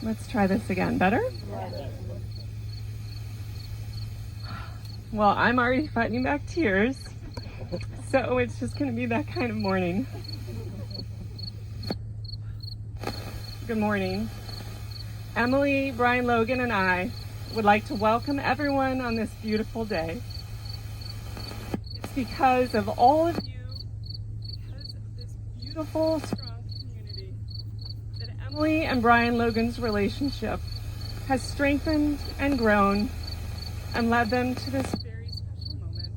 Let's try this again. Better? Well, I'm already fighting back tears, so it's just going to be that kind of morning. Good morning. Emilie Brian-Logan and I would like to welcome everyone on this beautiful day. It's because of all of you, because of this beautiful, strong community, that Emilie and Brian-Logan's relationship has strengthened and grown and led them to this very special moment.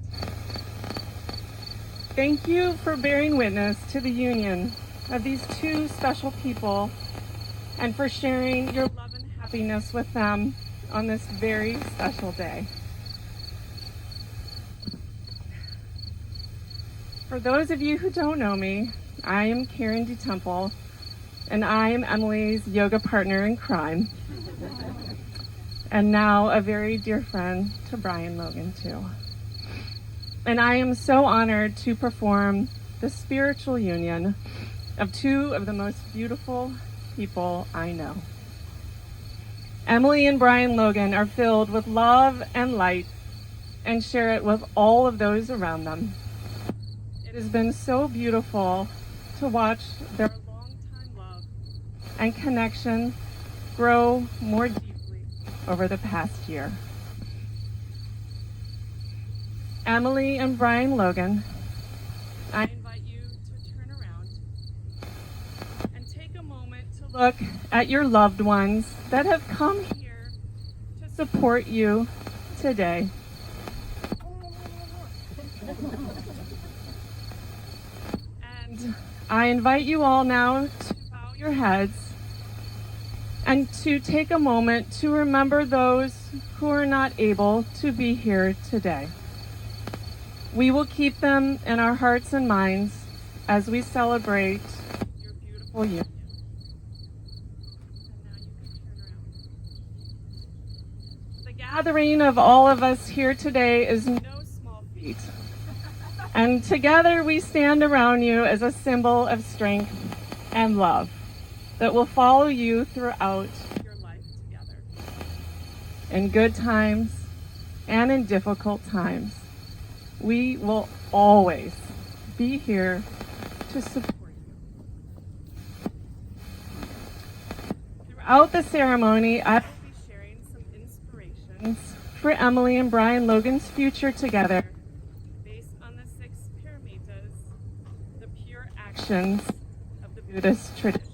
Thank you for bearing witness to the union of these two special people and for sharing your love and happiness with them on this very special day. For those of you who don't know me, I am Karen DeTemple, and I am Emilie's yoga partner in crime, and now a very dear friend to Brian-Logan too. And I am so honored to perform the spiritual union of two of the most beautiful people I know. Emilie and Brian-Logan are filled with love and light and share it with all of those around them. It has been so beautiful to watch their long-time love and connection grow more deeply over the past year. Emilie and Brian-Logan, I invite you to turn around and take a moment to look at your loved ones that have come here to support you today. And I invite you all now to bow your heads and to take a moment to remember those who are not able to be here today. We will keep them in our hearts and minds as we celebrate your beautiful union. The gathering of all of us here today is no small feat. And together we stand around you as a symbol of strength and love that will follow you throughout your life together. In good times and in difficult times, we will always be here to support you. Throughout the ceremony, I will be sharing some inspirations for Emilie and Brian-Logan's future together based on the 6 paramitas, the pure actions of the Buddhist tradition.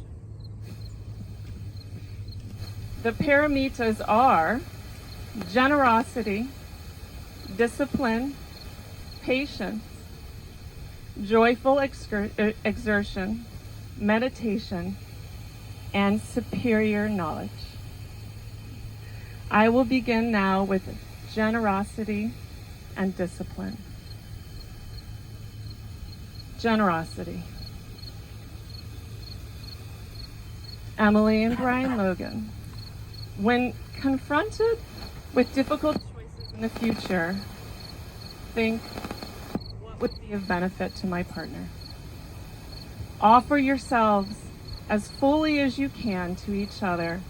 The paramitas are generosity, discipline, patience, joyful exertion, meditation, and superior knowledge. I will begin now with generosity and discipline. Generosity. Emilie and Brian-Logan, when confronted with difficult choices in the future, think, what would be of benefit to my partner? Offer yourselves as fully as you can to each other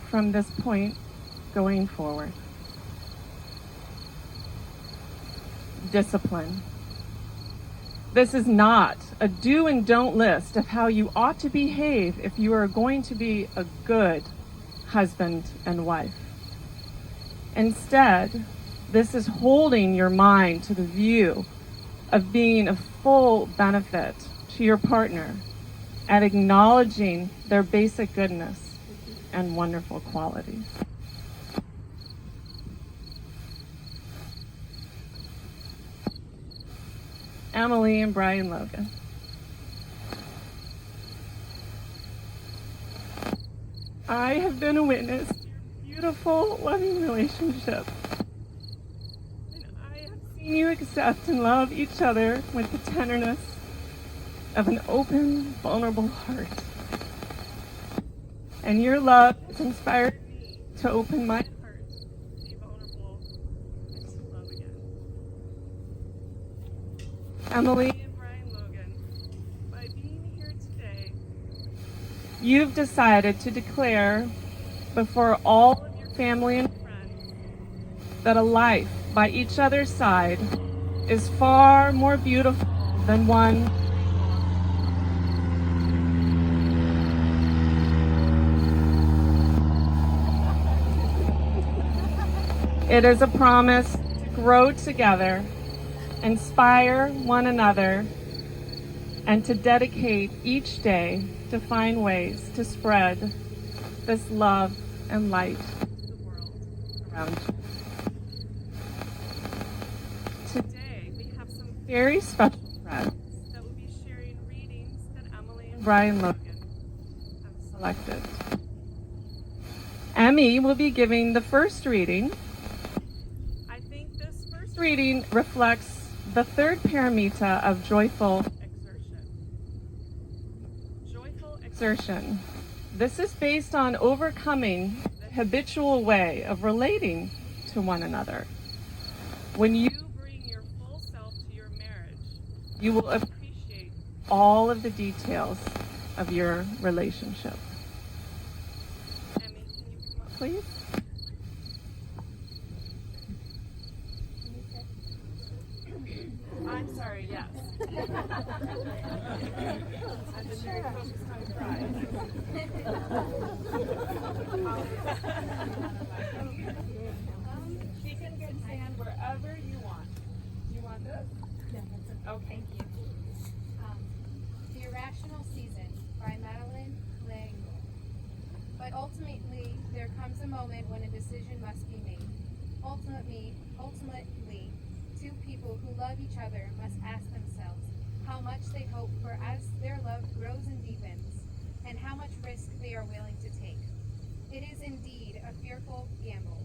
from this point going forward. Discipline. This is not a do and don't list of how you ought to behave if you are going to be a good husband and wife. Instead, this is holding your mind to the view of being of full benefit to your partner and acknowledging their basic goodness and wonderful qualities. Emilie and Brian-Logan. I have been a witness to your beautiful, loving relationship. And I have seen You accept and love each other with the tenderness of an open, vulnerable heart. And your love has inspired me to open my heart, to be vulnerable, and to love again. Emilie Brian-Logan, by being here today, you've decided to declare before all of your family and friends that a life by each other's side is far more beautiful than one. It is a promise to grow together, inspire one another, and to dedicate each day to find ways to spread this love and light to the world around you. Today, we have some very special friends that will be sharing readings that Emilie and Brian-Logan have selected. Emmy will be giving the first reading. I think this first reading reflects the third paramita of joyful exertion. Joyful exertion. This is based on overcoming the habitual way of relating to one another. When you bring your full self to your marriage, you will appreciate all of the details of your relationship. Emmy, can you come up, please? I'm sorry, yes. I've been very focused on pride. She can stand wherever you want. Do you want this? Yeah, that's Okay. Thank you. The Irrational Season by Madeline Lango. But ultimately, there comes a moment when a decision must be made. Ultimately, two people who love each other must ask themselves how much they hope for as their love grows and deepens, and how much risk they are willing to take. It is indeed a fearful gamble,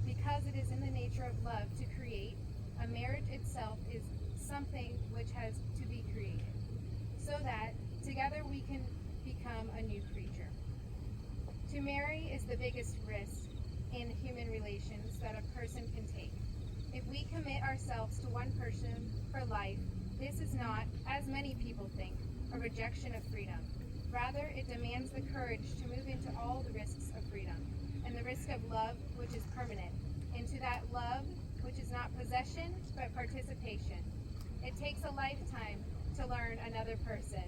because it is in the nature of love to create. A marriage itself is something which has to be created, so that together we can become a new creature. To marry is the biggest risk in human relations that a person can take. If we commit ourselves to one person for life, this is not, as many people think, a rejection of freedom. Rather, it demands the courage to move into all the risks of freedom, and the risk of love, which is permanent, into that love which is not possession, but participation. It takes a lifetime to learn another person,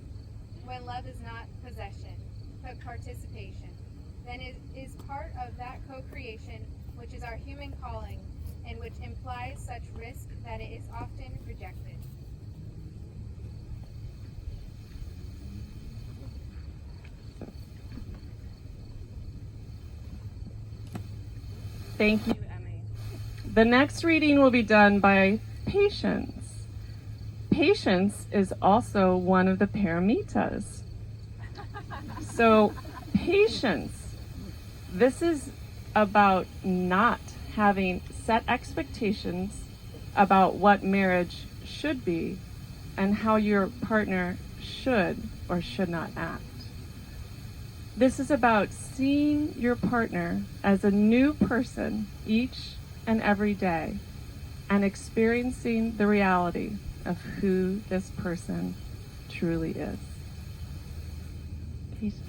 when love is not possession, but participation. Then it is part of that co-creation which is our human calling, and which implies such risk that it is often rejected. Thank you, Emmy. The next reading will be done by Patience. Patience is also one of the paramitas. So, patience. This is about not having set expectations about what marriage should be and how your partner should or should not act. This is about seeing your partner as a new person each and every day and experiencing the reality of who this person truly is. Patience.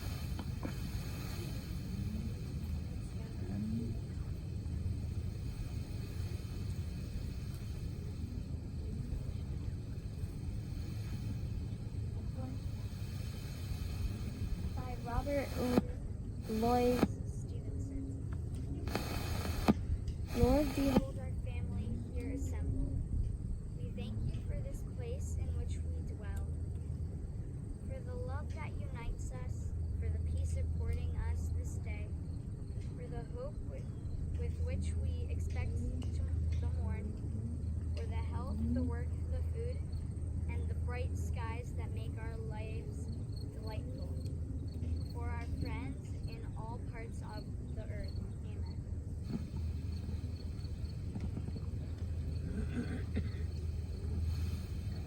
By Robert Lloyd Stevenson. Lord, behold our family here assembled. We thank you for this place in which we dwell, for the love that unites us, for the peace affording us this day, for the hope with which we expect the morn, for the health, the work, the food, and the bright skies that make our lives delightful, for our friends in all parts of the earth. Amen.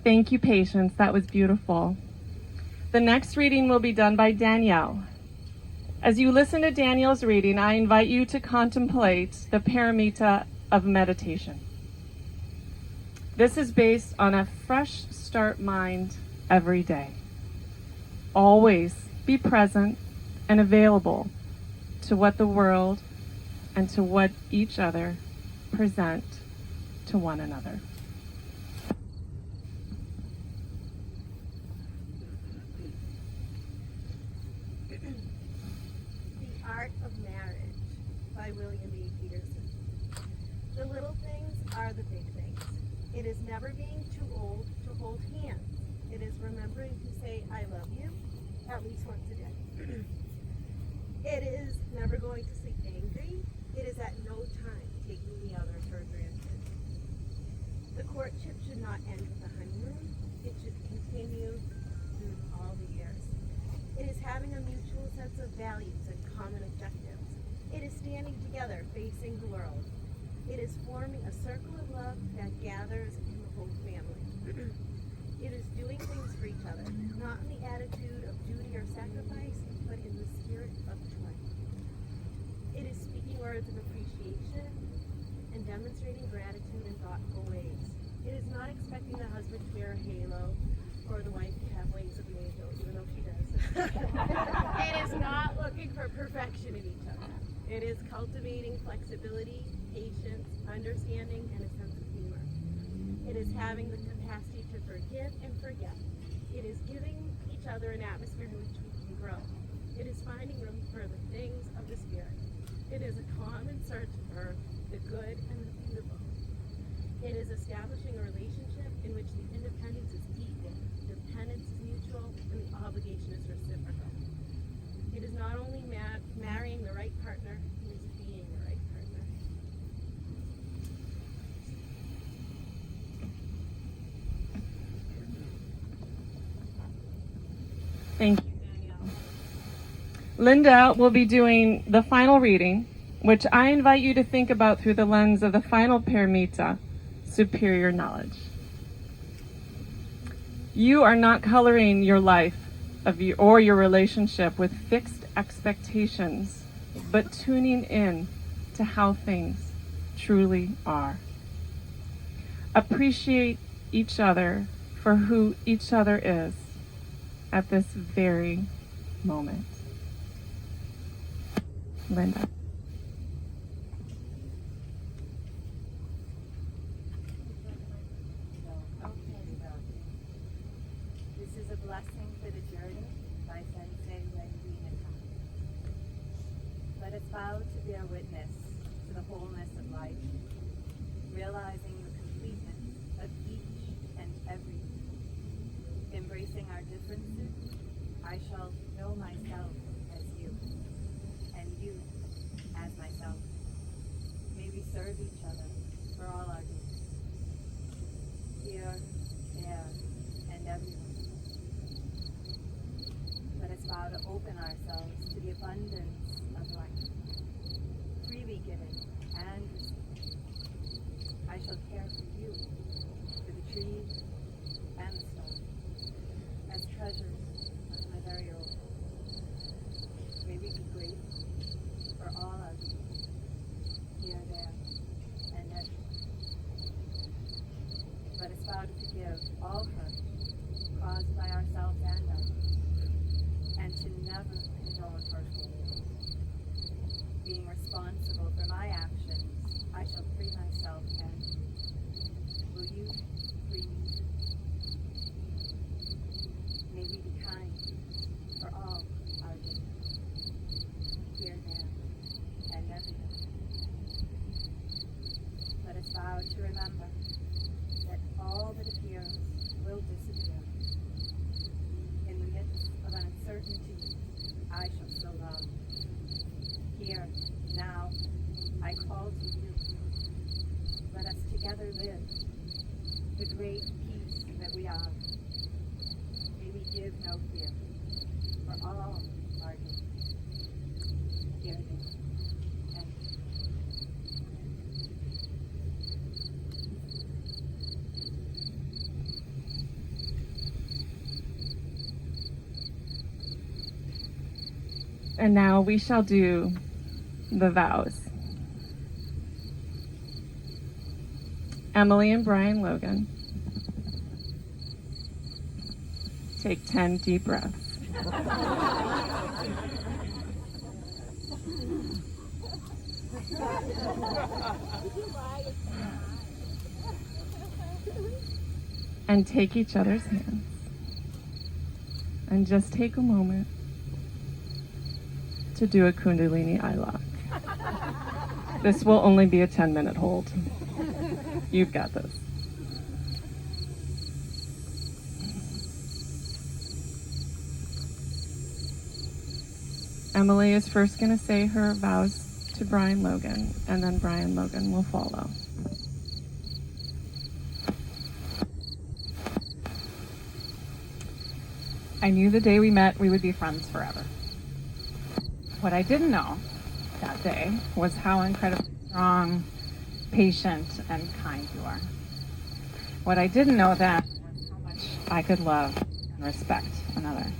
Thank you, Patience. That was beautiful. The next reading will be done by Danielle. As you listen to Danielle's reading, I invite you to contemplate the paramita of meditation. This is based on a fresh start mind every day. Always be present and available to what the world and to what each other present to one another. The Art of Marriage by William E. Peterson. The little things are the big things. It is never being too old to hold hands. It is remembering to say, I love you, at least once a day. It is never going to sleep angry. It is at no time taking the other for granted. The courtship should not end with the honeymoon. It should continue through all the years. It is having a mutual sense of values and common objectives. It is standing together, facing the world. It is forming a circle of love that gathers in the whole family. It is doing things for each other, not in the attitude of duty or sacrifice, but in the spirit of joy. It is speaking words of appreciation and demonstrating gratitude in thoughtful ways. It is not expecting the husband to wear a halo or the wife to have wings of an angel, even though she does. It is not looking for perfection in each other. It is cultivating flexibility, patience, understanding, and a sense of humor. It is having the capacity to forgive and forget. It is giving each other an atmosphere in which we can grow. It is finding room for the things of the Spirit. It is a common search for the good and the beautiful. It is establishing a relationship in which the independence is equal, dependence is mutual, and the obligation is reciprocal. It is not only marrying the right partner, it is being the right partner. Thank you, Danielle. Linda will be doing the final reading, which I invite you to think about through the lens of the final paramita, superior knowledge. You are not coloring your life or your relationship with fixed expectations, but tuning in to how things truly are. Appreciate each other for who each other is at this very moment. Linda. This is a blessing for the journey by Sensei Wendy Nakai. Let us vow to bear witness to the wholeness of life, realizing the completeness of each and every. Embracing our differences, I shall know myself as you, and you as myself. May we serve each other for all our needs. Here, there, and everywhere. Let us vow to open ourselves to the abundance of life, freely giving and receiving. I shall care for you, for the trees and the stars, as treasures of my very own. May we be grateful for all our needs, here, there, and everywhere. Let us vow to forgive all hurt caused by ourselves and others, and to never condone hurtful ways. And now we shall do the vows. Emilie and Brian-Logan, take 10 deep breaths. And take each other's hands. And just take a moment to do a Kundalini eye lock. This will only be a 10-minute hold. You've got this. Emilie is first going to say her vows to Brian-Logan, and then Brian-Logan will follow. I knew the day we met we would be friends forever. What I didn't know that day was how incredibly strong, patient, and kind you are. What I didn't know then was how much I could love and respect another.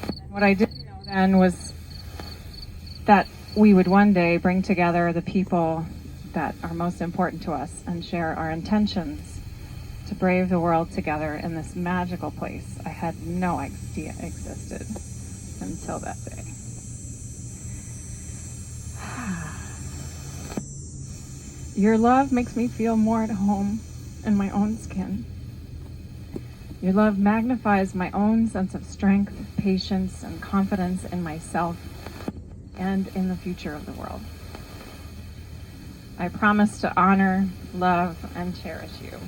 And what I didn't know then was that we would one day bring together the people that are most important to us and share our intentions to brave the world together in this magical place I had no idea existed until that day. Your love makes me feel more at home in my own skin. Your love magnifies my own sense of strength, patience, and confidence in myself and in the future of the world. I promise to honor, love, and cherish you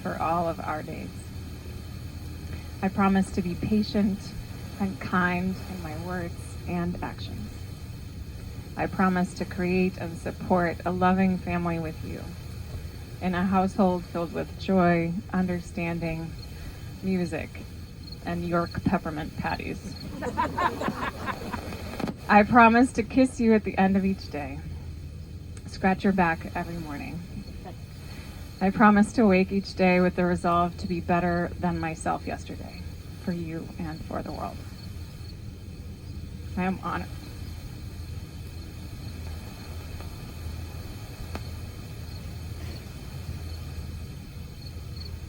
for all of our days. I promise to be patient and kind in my words and actions. I promise to create and support a loving family with you in a household filled with joy, understanding, music, and York peppermint patties. I promise to kiss you at the end of each day, scratch your back every morning. I promise to wake each day with the resolve to be better than myself yesterday, for you and for the world. I am honored.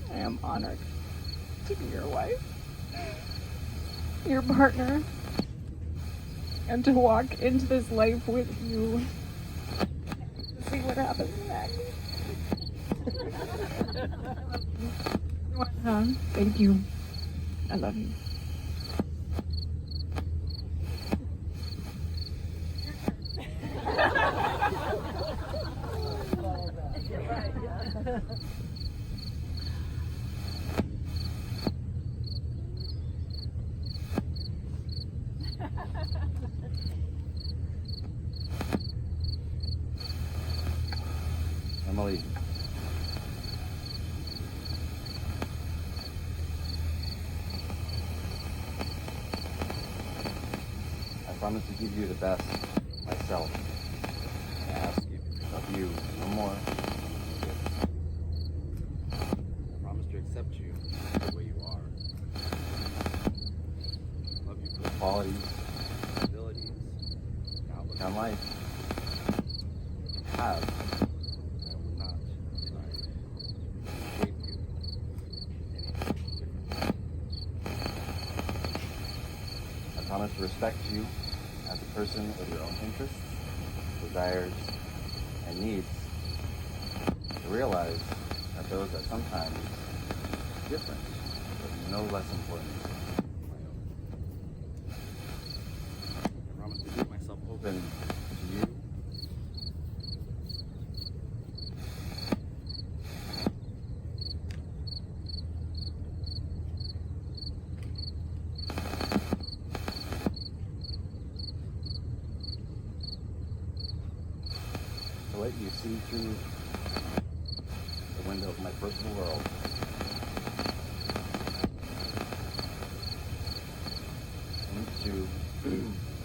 I am honored to be your wife, your partner, and to walk into this life with you to see what happens next. Thank you. I love you. Emilie, I promise to give you the best myself. I ask you of you no more. I promise to accept you the way you are. I love you for the qualities, abilities, and outlook on life you have. I promise to respect you as a person with your own interests, desires, and needs. To realize that those are sometimes different, but no less important than my own. I promise to keep myself open to you. To let you see through the window of my personal world. Into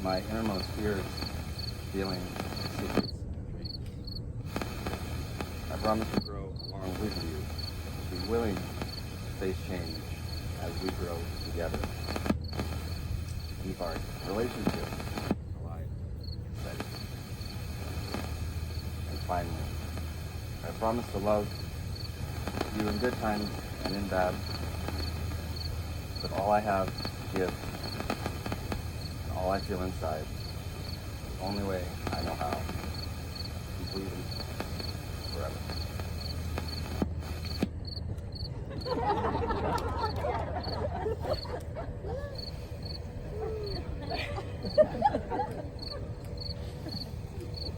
my innermost fears, feelings, secrets, and dreams. I promise to grow along with you, to be willing to face change as we grow together. To keep our relationship alive and steady. And finally, I promise to love you in good times and in bad, with all I have to give, and all I feel inside, the only way I know how, completely, forever.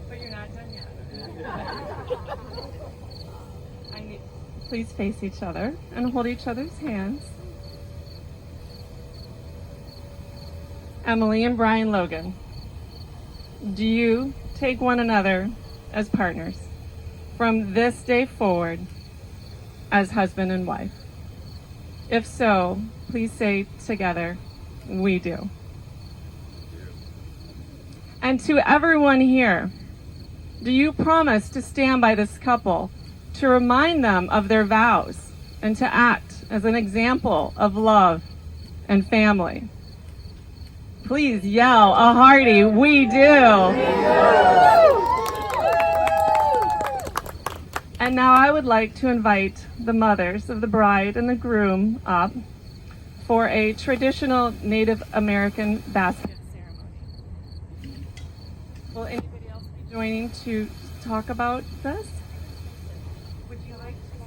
But you're not done yet. Please face each other and hold each other's hands. Emilie and Brian-Logan, do you take one another as partners from this day forward as husband and wife? If so, please say together, we do. And to everyone here, do you promise to stand by this couple, to remind them of their vows, and to act as an example of love and family? Please yell a hearty, we do. And now I would like to invite the mothers of the bride and the groom up for a traditional Native American basket ceremony. Will anybody else be joining to talk about this? Would you like to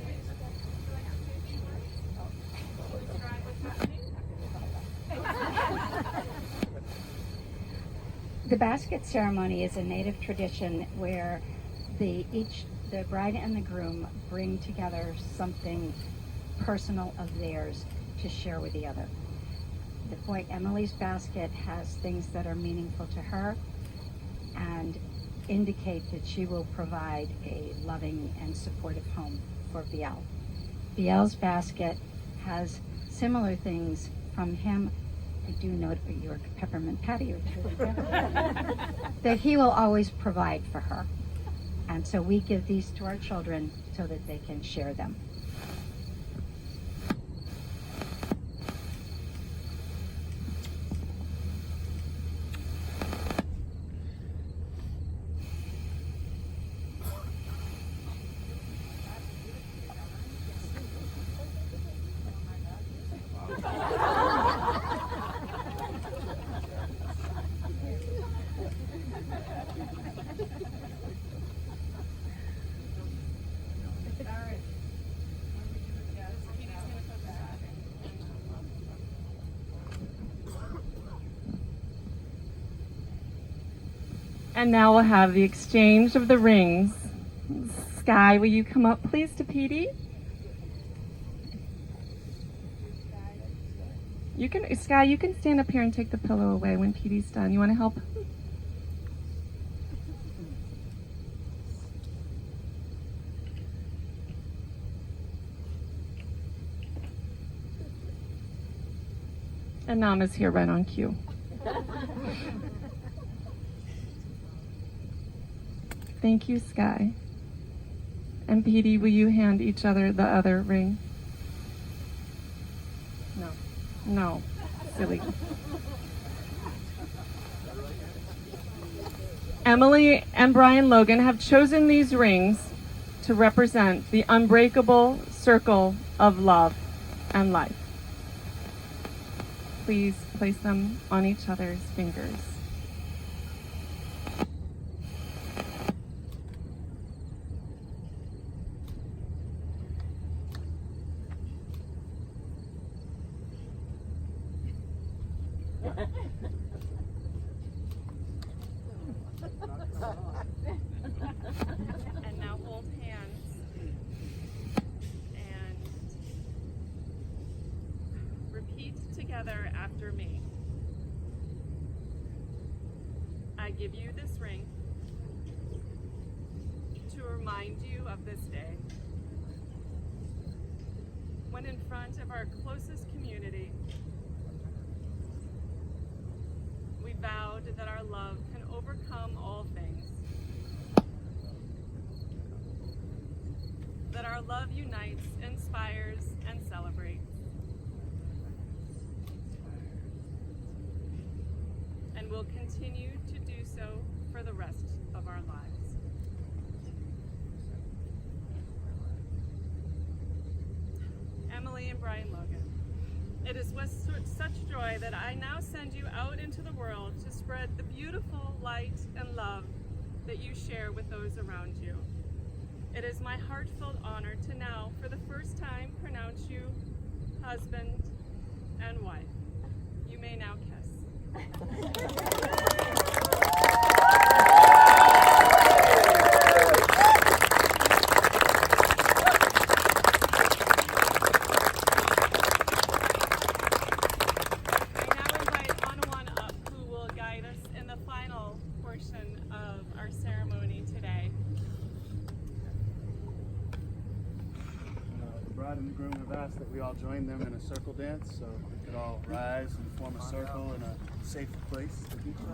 describe what's happening? The basket ceremony is a Native tradition where the bride and the groom bring together something personal of theirs to share with the other. The boy Emilie's basket has things that are meaningful to her and indicate that she will provide a loving and supportive home for Biel. Biel's basket has similar things from him. I do note your peppermint patty or two that he will always provide for her. And so we give these to our children so that they can share them. And now we'll have the exchange of the rings. Sky, will you come up please to Petey? Sky, you can stand up here and take the pillow away when Petey's done. You want to help? And Nama's here right on cue. Thank you, Sky. And Petey, will you hand each other the other ring? No, silly. Emilie and Brian-Logan have chosen these rings to represent the unbreakable circle of love and life. Please place them on each other's fingers. And now hold hands and repeat together after me. I give you this ring to remind you of this day, when in front of our closest community, we vowed that our love can overcome all things, that our love unites, inspires, and celebrates. and will continue to do so for the rest of our lives. Emilie and Brian-Logan, it is with such joy that I now send you out into the world to spread the beautiful light and love that you share with those around you. It is my heartfelt honor to now, for the first time, pronounce you husband and wife. You may now kiss. The bride and the groom have asked that we all join them in a circle dance, so we could all rise and form a circle in a safe place to do so.